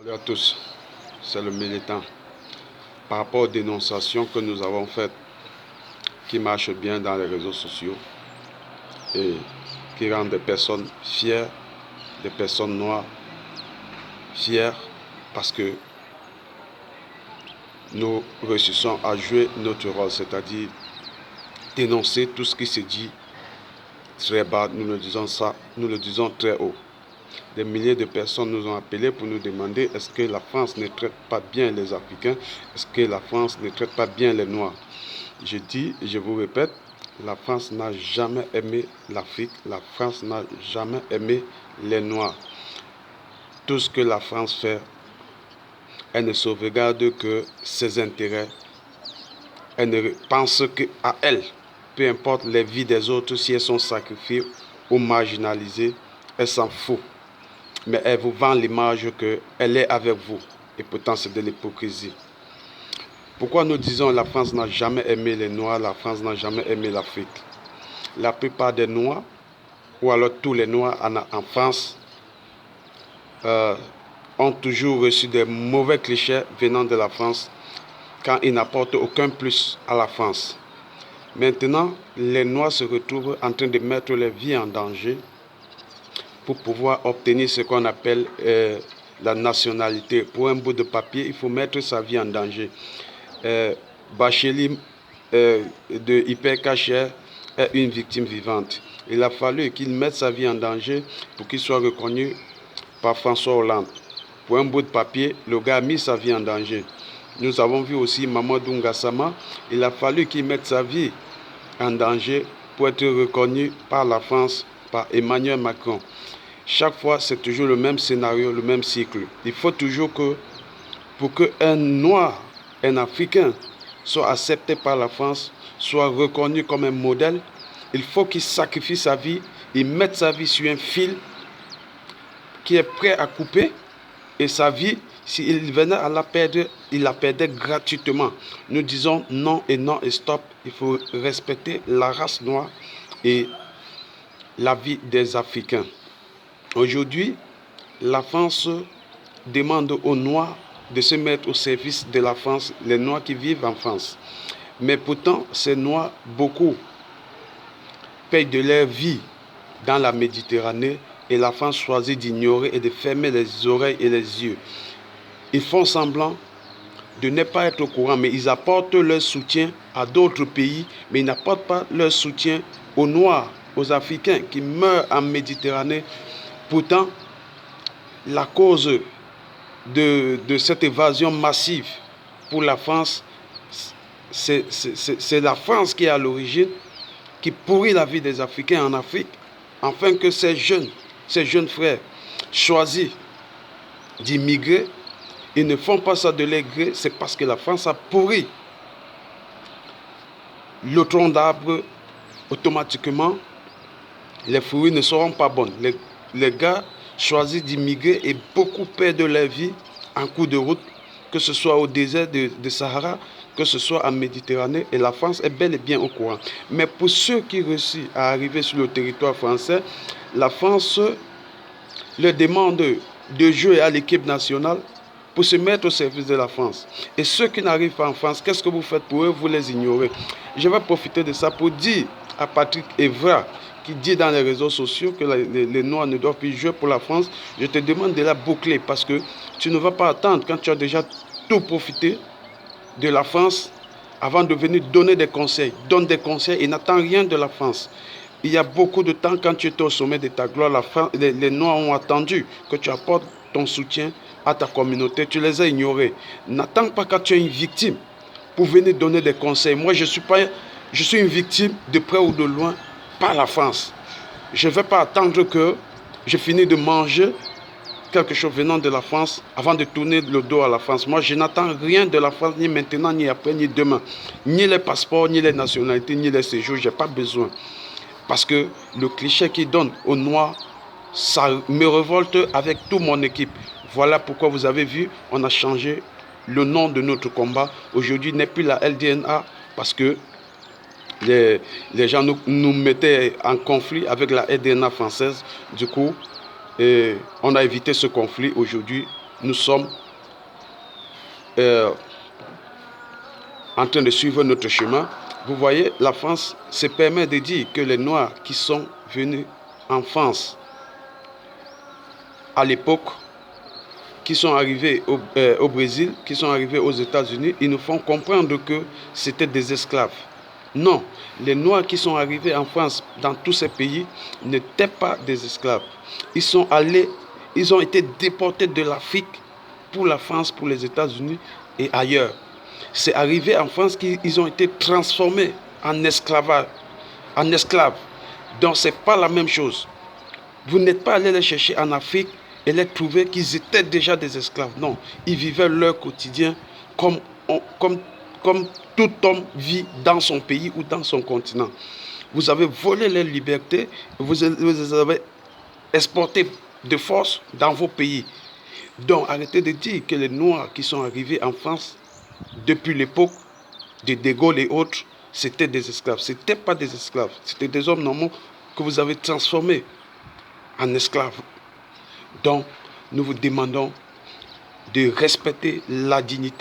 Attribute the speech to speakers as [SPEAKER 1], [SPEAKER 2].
[SPEAKER 1] Salut à tous, c'est le militant. Par rapport aux dénonciations que nous avons faites, qui marchent bien dans les réseaux sociaux et qui rendent des personnes fières, des personnes noires fières, parce que nous réussissons à jouer notre rôle, c'est-à-dire dénoncer tout ce qui se dit très bas, nous le disons ça, nous le disons très haut. Des milliers de personnes nous ont appelés pour nous demander est-ce que la France ne traite pas bien les Africains, est-ce que la France ne traite pas bien les Noirs. Je dis, je vous répète, la France n'a jamais aimé l'Afrique, la France n'a jamais aimé les Noirs. Tout ce que la France fait, elle ne sauvegarde que ses intérêts, elle ne pense qu'à elle, peu importe les vies des autres, si elles sont sacrifiées ou marginalisées, elle s'en fout. Mais elle vous vend l'image qu'elle est avec vous. Et pourtant, c'est de l'hypocrisie. Pourquoi nous disons que la France n'a jamais aimé les Noirs, la France n'a jamais aimé l'Afrique? La plupart des Noirs, ou alors tous les Noirs en France, ont toujours reçu des mauvais clichés venant de la France, quand ils n'apportent aucun plus à la France. Maintenant, les Noirs se retrouvent en train de mettre leur vie en danger pour pouvoir obtenir ce qu'on appelle la nationalité. Pour un bout de papier, il faut mettre sa vie en danger. Bacheli de Hypercacher est une victime vivante. Il a fallu qu'il mette sa vie en danger pour qu'il soit reconnu par François Hollande. Pour un bout de papier, le gars a mis sa vie en danger. Nous avons vu aussi Mamadou Ngassama. Il a fallu qu'il mette sa vie en danger pour être reconnu par la France, par Emmanuel Macron. Chaque fois, c'est toujours le même scénario, le même cycle. Il faut toujours que, pour qu'un Noir, un Africain, soit accepté par la France, soit reconnu comme un modèle, il faut qu'il sacrifie sa vie, il mette sa vie sur un fil qui est prêt à couper, et sa vie, s'il venait à la perdre, il la perdait gratuitement. Nous disons non et stop. Il faut respecter la race noire et la vie des Africains. Aujourd'hui, la France demande aux Noirs de se mettre au service de la France, les Noirs qui vivent en France. Mais pourtant, ces Noirs, beaucoup, payent de leur vie dans la Méditerranée et la France choisit d'ignorer et de fermer les oreilles et les yeux. Ils font semblant de ne pas être au courant, mais ils apportent leur soutien à d'autres pays, mais ils n'apportent pas leur soutien aux Noirs, aux Africains qui meurent en Méditerranée. Pourtant, la cause de cette évasion massive pour la France, c'est la France qui est à l'origine, qui pourrit la vie des Africains en Afrique, afin que ces jeunes frères choisissent d'immigrer. Ils ne font pas ça de leur gré, c'est parce que la France a pourri le tronc d'arbre. Automatiquement, les fruits ne seront pas bons. Les gars choisissent d'immigrer et beaucoup perdent leur vie en cours de route, que ce soit au désert de Sahara, que ce soit en Méditerranée, et la France est bel et bien au courant. Mais pour ceux qui réussissent à arriver sur le territoire français, la France leur demande de jouer à l'équipe nationale pour se mettre au service de la France. Et ceux qui n'arrivent pas en France, qu'est-ce que vous faites pour eux? Vous les ignorez. Je vais profiter de ça pour dire à Patrick Evra, qui dit dans les réseaux sociaux que les Noirs ne doivent plus jouer pour la France, je te demande de la boucler, parce que tu ne vas pas attendre quand tu as déjà tout profité de la France avant de venir donner des conseils. Donne des conseils et n'attends rien de la France. Il y a beaucoup de temps, quand tu étais au sommet de ta gloire, les Noirs ont attendu que tu apportes ton soutien à ta communauté. Tu les as ignorés. N'attends pas quand tu es une victime pour venir donner des conseils. Moi, je suis une victime de près ou de loin par la France. Je ne vais pas attendre que je finisse de manger quelque chose venant de la France avant de tourner le dos à la France. Moi, je n'attends rien de la France, ni maintenant, ni après, ni demain. Ni les passeports, ni les nationalités, ni les séjours. Je n'ai pas besoin. Parce que le cliché qu'ils donnent aux Noirs, ça me révolte avec toute mon équipe. Voilà pourquoi vous avez vu, on a changé le nom de notre combat. Aujourd'hui, il n'est plus la LDNA, parce que les gens nous mettaient en conflit avec la LDNA française. Du coup, on a évité ce conflit. Aujourd'hui, nous sommes en train de suivre notre chemin. Vous voyez, la France se permet de dire que les Noirs qui sont venus en France à l'époque, qui sont arrivés au Brésil, qui sont arrivés aux États-Unis, ils nous font comprendre que c'était des esclaves. Non, les Noirs qui sont arrivés en France, dans tous ces pays, n'étaient pas des esclaves. Ils ont été déportés de l'Afrique pour la France, pour les États-Unis et ailleurs. C'est arrivé en France qu'ils ont été transformés en esclaves. Donc, ce n'est pas la même chose. Vous n'êtes pas allé les chercher en Afrique et les trouver qu'ils étaient déjà des esclaves. Non, ils vivaient leur quotidien comme tout homme vit dans son pays ou dans son continent. Vous avez volé leur liberté, vous les avez exportés de force dans vos pays. Donc arrêtez de dire que les Noirs qui sont arrivés en France depuis l'époque de De Gaulle et autres, c'était des esclaves. Ce n'étaient pas des esclaves, c'était des hommes normaux que vous avez transformés en esclaves. Donc nous vous demandons de respecter la dignité